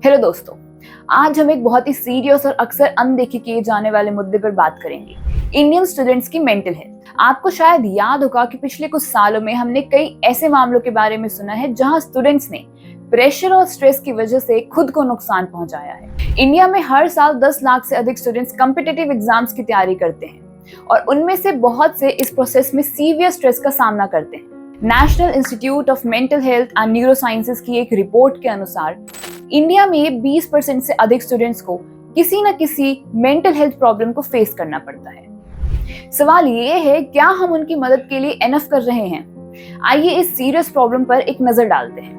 Hello दोस्तों, आज हम एक बहुत ही सीरियस और अक्सर अनदेखी किए जाने वाले मुद्दे पर बात करेंगे, इंडियन स्टूडेंट्स की मेंटल हेल्थ। आपको शायद याद होगा कि पिछले कुछ सालों में हमने कई ऐसे मामलों के बारे में सुना है जहां स्टूडेंट्स ने प्रेशर और स्ट्रेस की वजह से खुद को नुकसान पहुंचाया है। इंडिया में हर साल 10 लाख से अधिक स्टूडेंट्स कॉम्पिटिटिव एग्जाम्स की तैयारी करते हैं और उनमें से बहुत से इस प्रोसेस में सीवियर स्ट्रेस का सामना करते हैं। National institute of mental health and neurosciences की एक रिपोर्ट के अनुसार इंडिया में 20% से अधिक स्टूडेंट्स को किसी न किसी मेंटल हेल्थ प्रॉब्लम को फेस करना पड़ता है। सवाल ये है, क्या हम उनकी मदद के लिए एनफ कर रहे हैं? आइए इस सीरियस प्रॉब्लम पर एक नजर डालते हैं।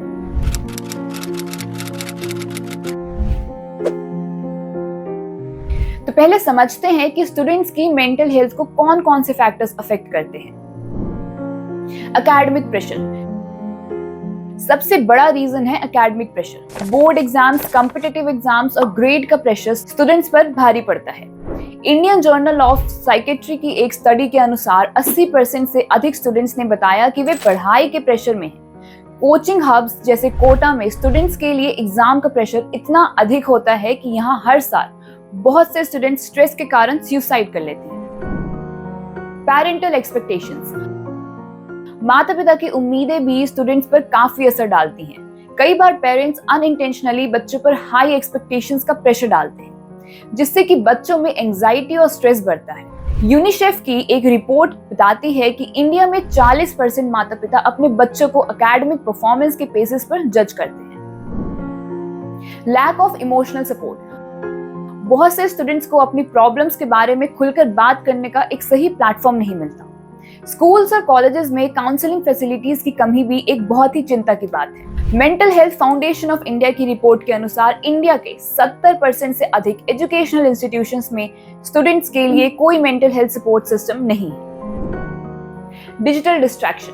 तो पहले समझते हैं कि स्टूडेंट्स की मेंटल हेल्थ को कौन कौन से फैक्टर्स अफेक्ट करते हैं। एकेडमिक प्रेशर सबसे बड़ा रीजन है। Academic pressure, board exams, competitive exams और ग्रेड का प्रेशर स्टूडेंट्स पर भारी पड़ता है। इंडियन जर्नल ऑफ साइकेट्री की एक स्टडी के अनुसार 80% से अधिक स्टूडेंट्स ने बताया कि वे पढ़ाई के प्रेशर में हैं। कोचिंग हब्स जैसे कोटा में स्टूडेंट्स के लिए एग्जाम का प्रेशर इतना अधिक होता है कि यहाँ हर साल बहुत से स्टूडेंट्स स्ट्रेस के कारण सुसाइड कर लेते हैं। पेरेंटल एक्सपेक्टेशंस, माता पिता की उम्मीदें भी स्टूडेंट्स पर काफी असर डालती हैं। कई बार पेरेंट्स अनइंटेंशनली बच्चों पर हाई एक्सपेक्टेशंस का प्रेशर डालते हैं, जिससे कि बच्चों में एंजाइटी और स्ट्रेस बढ़ता है। यूनिसेफ की एक रिपोर्ट बताती है कि इंडिया में 40% माता पिता अपने बच्चों को एकेडमिक परफॉर्मेंस के बेसिस पर जज करते हैं। लैक ऑफ इमोशनल सपोर्ट, बहुत से स्टूडेंट्स को अपनी प्रॉब्लम्स के बारे में खुलकर बात करने का एक सही प्लेटफॉर्म नहीं मिलता। स्कूल्स और कॉलेजेस में काउंसलिंग फैसिलिटीज की कमी भी एक बहुत ही चिंता की बात है। Mental health foundation of India की रिपोर्ट के अनुसार इंडिया के 70% से अधिक एजुकेशनल इंस्टीट्यूशंस में स्टूडेंट्स के लिए कोई मेंटल हेल्थ सपोर्ट सिस्टम नहीं है। डिजिटल डिस्ट्रैक्शन,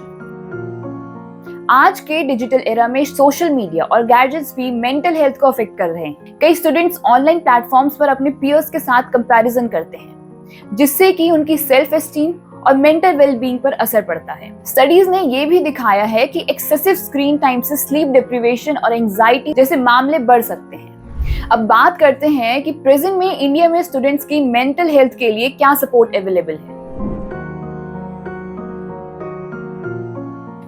आज के डिजिटल एरा में सोशल मीडिया और गैजेट्स भी मेंटल हेल्थ को अफेक्ट कर रहे हैं। कई स्टूडेंट्स ऑनलाइन प्लेटफॉर्म्स पर अपने पीयर्स के साथ कंपैरिजन करते हैं, जिससे कि उनकी सेल्फ एस्टीम और मेंटल वेलबींग पर असर पड़ता है। स्टडीज ने यह भी दिखाया है कि एक्सेसिव स्क्रीन टाइम से स्लीप डिप्रिवेशन और एंजाइटी जैसे मामले बढ़ सकते हैं। अब बात करते हैं कि प्रेजेंट में इंडिया में स्टूडेंट्स की मेंटल हेल्थ के लिए क्या सपोर्ट अवेलेबल है।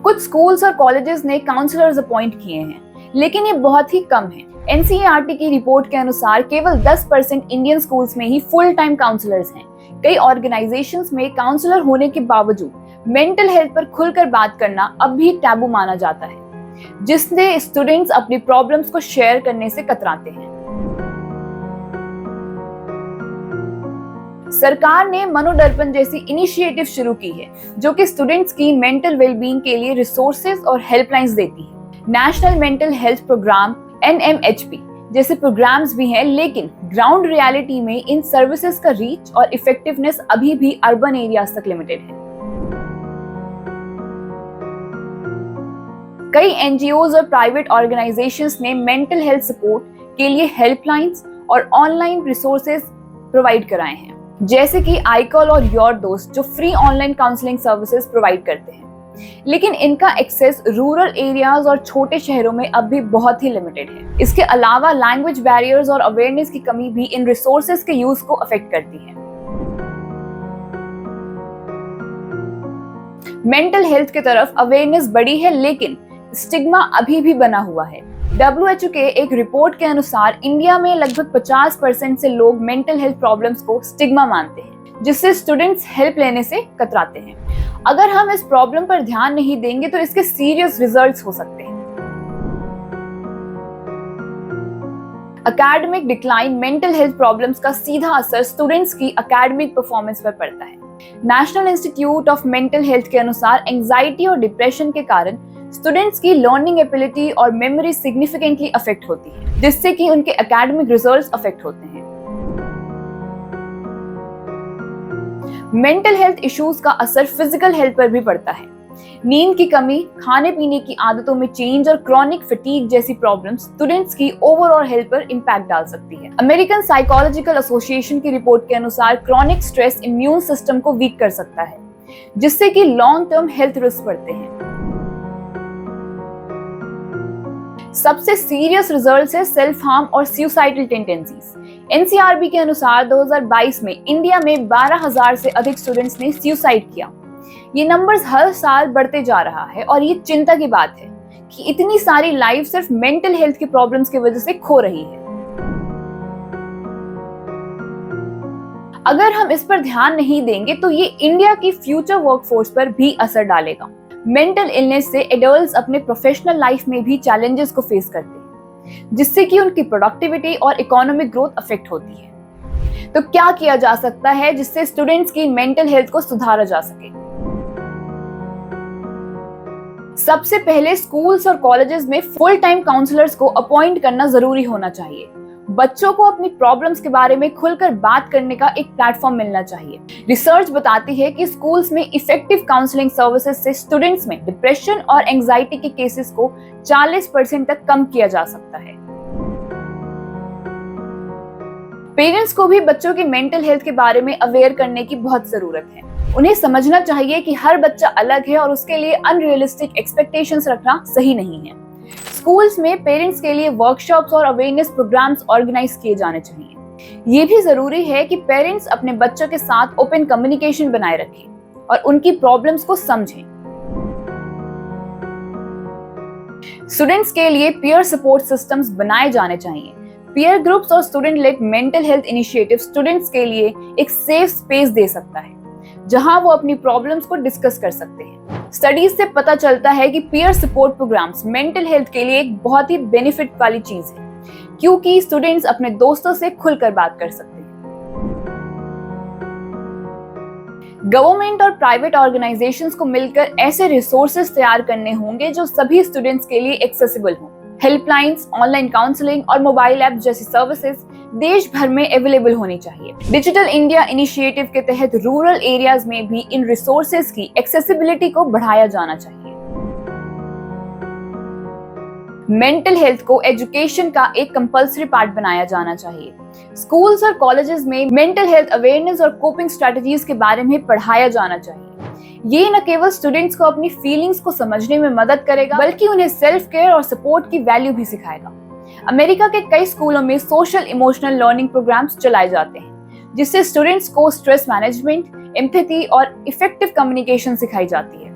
कुछ स्कूल्स और कॉलेजेस ने काउंसलर्स अपॉइंट किए हैं, लेकिन ये बहुत ही कम है। एनसीईआरटी की रिपोर्ट के अनुसार केवल 10% इंडियन स्कूल्स में ही फुल टाइम काउंसलर्स हैं। कई ऑर्गेनाइजेशंस में काउंसलर होने के बावजूद मेंटल हेल्थ पर खुलकर बात करना अब भी टैबू माना जाता है, जिससे स्टूडेंट्स अपनी प्रॉब्लम्स को शेयर करने से कतराते हैं। सरकार ने मनोदर्पण जैसी इनिशिएटिव शुरू की है, जो कि स्टूडेंट्स की मेंटल वेलबींग के लिए रिसोर्सेज और हेल्पलाइंस देती है। National mental health program NMHP जैसे प्रोग्राम्स भी हैं, लेकिन ग्राउंड रियलिटी में इन सर्विसेज का रीच और इफेक्टिवनेस अभी भी अर्बन एरियाज तक लिमिटेड है। कई एनजीओज और प्राइवेट ऑर्गेनाइजेशंस ने मेंटल हेल्थ सपोर्ट के लिए हेल्पलाइंस और ऑनलाइन रिसोर्सेज प्रोवाइड कराए हैं, जैसे कि iCall और योर दोस्त, जो free online counselling services provide करते हैं। लेकिन इनका एक्सेस रूरल एरियाज और छोटे शहरों में अब भी बहुत ही लिमिटेड है। इसके अलावा लैंग्वेज बैरियर्स और अवेयरनेस की कमी भी इन रिसोर्सेज के यूज को अफेक्ट करती है। मेंटल हेल्थ की तरफ अवेयरनेस बढ़ी है, लेकिन स्टिग्मा अभी भी बना हुआ है। WHO के एक रिपोर्ट के अनुसार इंडिया में लगभग 50% से लोग मेंटल हेल्थ प्रॉब्लम्स को स्टिग्मा मानते हैं, जिससे स्टूडेंट्स हेल्प लेने से कतराते हैं। अगर हम इस प्रॉब्लम पर ध्यान नहीं देंगे तो इसके सीरियस रिजल्ट्स हो सकते हैं। Academic decline, mental health problems का सीधा असर स्टूडेंट्स की एकेडमिक परफॉर्मेंस पर पड़ता है। National institute of mental health के अनुसार एंजाइटी और डिप्रेशन के कारण स्टूडेंट्स की लर्निंग एबिलिटी और मेमोरी सिग्निफिकेंटली अफेक्ट होती है, जिससे कि उनके एकेडमिक रिजल्ट्स अफेक्ट होते हैं। मेंटल हेल्थ इश्यूज का असर फिजिकल हेल्थ पर भी पड़ता है। नींद की कमी, खाने पीने की आदतों में चेंज और क्रॉनिक फटीग जैसी प्रॉब्लम्स स्टूडेंट्स की ओवरऑल हेल्थ पर इंपैक्ट डाल सकती है। अमेरिकन साइकोलॉजिकल एसोसिएशन की रिपोर्ट के अनुसार क्रॉनिक स्ट्रेस इम्यून सिस्टम को वीक कर सकता है, जिससे कि लॉन्ग टर्म हेल्थ रिस्क बढ़ते हैं। सबसे सीरियस रिजल्ट्स है सेल्फ हार्म और सुसाइडल टेंडेंसीज। एनसीआरबी के अनुसार 2022 में इंडिया में 12,000 से अधिक स्टूडेंट्स ने सुसाइड किया। ये नंबर्स हर साल बढ़ते जा रहा है और ये चिंता की बात है कि इतनी सारी लाइफ सिर्फ मेंटल हेल्थ की प्रॉब्लम्स की वजह से खो रही है। अगर हम इस पर ध्यान नहीं देंगे तो ये इंडिया की फ्यूचर वर्कफोर्स पर भी असर डालेगा। मेंटल इलनेस से एडल्ट्स अपने प्रोफेशनल लाइफ में भी चैलेंजेस को फेस करते हैं, जिससे कि उनकी प्रोडक्टिविटी और इकोनॉमिक ग्रोथ अफेक्ट होती है। तो क्या किया जा सकता है जिससे स्टूडेंट्स की मेंटल हेल्थ को सुधारा जा सके? सबसे पहले स्कूल्स और कॉलेजेस में फुल टाइम काउंसलर्स को अपॉइंट करना जरूरी होना चाहिए। बच्चों को अपनी प्रॉब्लम्स के बारे में खुलकर बात करने का एक प्लेटफॉर्म मिलना चाहिए। रिसर्च बताती है कि स्कूल्स में इफेक्टिव काउंसलिंग सर्विसेज से स्टूडेंट्स में डिप्रेशन और एंजाइटी के केसेस को 40% तक कम किया जा सकता है। पेरेंट्स को भी बच्चों की मेंटल हेल्थ के बारे में अवेयर करने की बहुत जरूरत है। उन्हें समझना चाहिए कि हर बच्चा अलग है और उसके लिए अनरियलिस्टिक एक्सपेक्टेशंस रखना सही नहीं है। स्कूल्स में पेरेंट्स के लिए वर्कशॉप्स और अवेयरनेस प्रोग्राम्स ऑर्गेनाइज किए जाने चाहिए। ये भी जरूरी है कि पेरेंट्स अपने बच्चों के साथ ओपन कम्युनिकेशन बनाए रखें और उनकी प्रॉब्लम्स को समझें। स्टूडेंट्स के लिए पीयर सपोर्ट सिस्टम्स बनाए जाने चाहिए। पीयर ग्रुप्स और student led mental health initiative students के लिए एक सेफ स्पेस दे सकता है, जहां वो अपनी प्रॉब्लम्स को डिस्कस कर सकते हैं। स्टडीज से पता चलता है कि peer support programs mental health के लिए एक बहुत ही बेनिफिट वाली चीज है, क्योंकि स्टूडेंट्स अपने दोस्तों से खुलकर बात कर सकते हैं। गवर्नमेंट और प्राइवेट ऑर्गेनाइजेशंस को मिलकर ऐसे रिसोर्सेज तैयार करने होंगे जो सभी स्टूडेंट्स के लिए एक्सेसिबल हों। हेल्पलाइंस, ऑनलाइन काउंसलिंग और मोबाइल ऐप जैसी सर्विसेज देश भर में अवेलेबल होनी चाहिए। डिजिटल इंडिया इनिशिएटिव के तहत रूरल एरियाज में भी इन रिसोर्सेज की एक्सेसिबिलिटी को बढ़ाया जाना चाहिए। मेंटल हेल्थ को एजुकेशन का एक कंपल्सरी पार्ट बनाया जाना चाहिए। स्कूल्स और कॉलेजेस में मेंटल हेल्थ अवेयरनेस और कोपिंग स्ट्रेटजीज के बारे में पढ़ाया जाना चाहिए। ये न केवल स्टूडेंट्स को अपनी फीलिंग्स को समझने में मदद करेगा, बल्कि उन्हें सेल्फ केयर और सपोर्ट की वैल्यू भी सिखाएगा। अमेरिका के कई स्कूलों में सोशल इमोशनल लर्निंग प्रोग्राम्स चलाए जाते हैं, जिससे स्टूडेंट्स को स्ट्रेस मैनेजमेंट, एम्पैथी और इफेक्टिव कम्युनिकेशन सिखाई जाती है।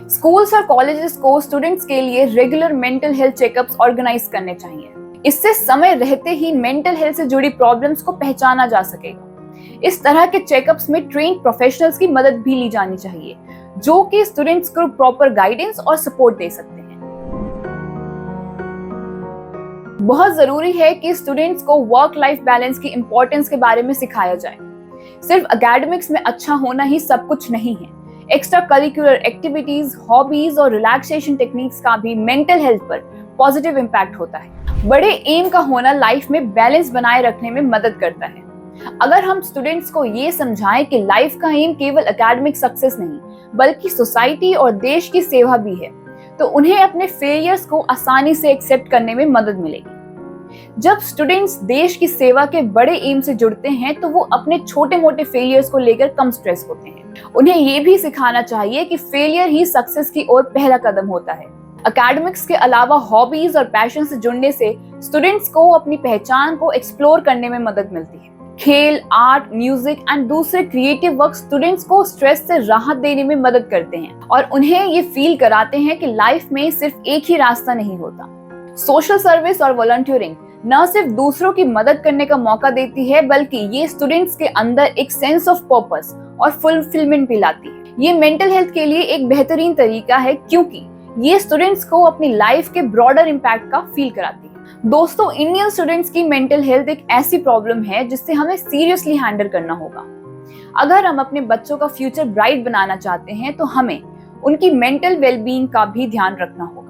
स्कूल्स और कॉलेजेस को स्टूडेंट्स के लिए regular mental health checkups organise करने चाहिए। इससे समय रहते ही मेंटल हेल्थ से जुड़ी प्रॉब्लम्स को पहचाना जा सकेगा। इस तरह के चेकअप्स में ट्रेन्ड प्रोफेशनल्स की मदद भी ली जानी चाहिए, जो कि स्टूडेंट्स को प्रॉपर गाइडेंस और सपोर्ट दे सकते हैं। बहुत जरूरी है कि स्टूडेंट्स को वर्क लाइफ बैलेंस की इंपॉर्टेंस के बारे में सिखाया जाए। सिर्फ एकेडमिक्स में अच्छा होना ही सब कुछ नहीं है। एक्स्ट्रा करिकुलर एक्टिविटीज, हॉबीज और रिलैक्सेशन टेक्निक्स का भी मेंटल हेल्थ पर पॉजिटिव इम्पैक्ट होता है। बड़े एम का होना लाइफ में बैलेंस बनाए रखने में मदद करता है। अगर हम स्टूडेंट्स को ये समझाएं कि लाइफ का एम केवल एकेडमिक सक्सेस नहीं, बल्कि सोसाइटी और देश की सेवा भी है, तो उन्हें अपने फेलियर्स को आसानी से एक्सेप्ट करने में मदद मिलेगी। जब स्टूडेंट्स देश की सेवा के बड़े एम से जुड़ते हैं, तो वो अपने छोटे मोटे फेलियर्स को लेकर कम स्ट्रेस होते हैं। उन्हें ये भी सिखाना चाहिए कि फेलियर ही सक्सेस की ओर पहला कदम होता है। एकेडमिक्स के अलावा हॉबीज और पैशन से जुड़ने से स्टूडेंट्स को अपनी पहचान को एक्सप्लोर करने में मदद मिलती है। खेल, आर्ट, म्यूजिक एंड दूसरे क्रिएटिव वर्क स्टूडेंट्स को स्ट्रेस से राहत देने में मदद करते हैं और उन्हें ये फील कराते हैं कि लाइफ में सिर्फ एक ही रास्ता नहीं होता। सोशल सर्विस और वॉलंटियरिंग न सिर्फ दूसरों की मदद करने का मौका देती है, बल्कि ये स्टूडेंट्स के अंदर एक सेंस ऑफ पर्पस और फुलफिलमेंट भी लाती है। ये मेंटल हेल्थ के लिए एक बेहतरीन तरीका है, क्योंकि ये स्टूडेंट्स को अपनी लाइफ के ब्रॉडर इम्पैक्ट का फील कराती है। दोस्तों, इंडियन स्टूडेंट्स की मेंटल हेल्थ एक ऐसी प्रॉब्लम है जिससे हमें सीरियसली हैंडल करना होगा। अगर हम अपने बच्चों का फ्यूचर ब्राइट बनाना चाहते हैं, तो हमें उनकी मेंटल वेलबीइंग का भी ध्यान रखना होगा।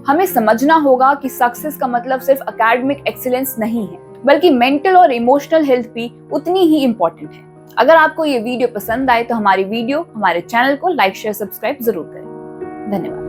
हमें समझना होगा कि सक्सेस का मतलब सिर्फ एकेडमिक एक्सीलेंस नहीं है, बल्कि मेंटल और इमोशनल हेल्थ भी उतनी ही इम्पोर्टेंट है। अगर आपको ये वीडियो पसंद आए तो हमारे चैनल को लाइक, शेयर, सब्सक्राइब जरूर करें। धन्यवाद।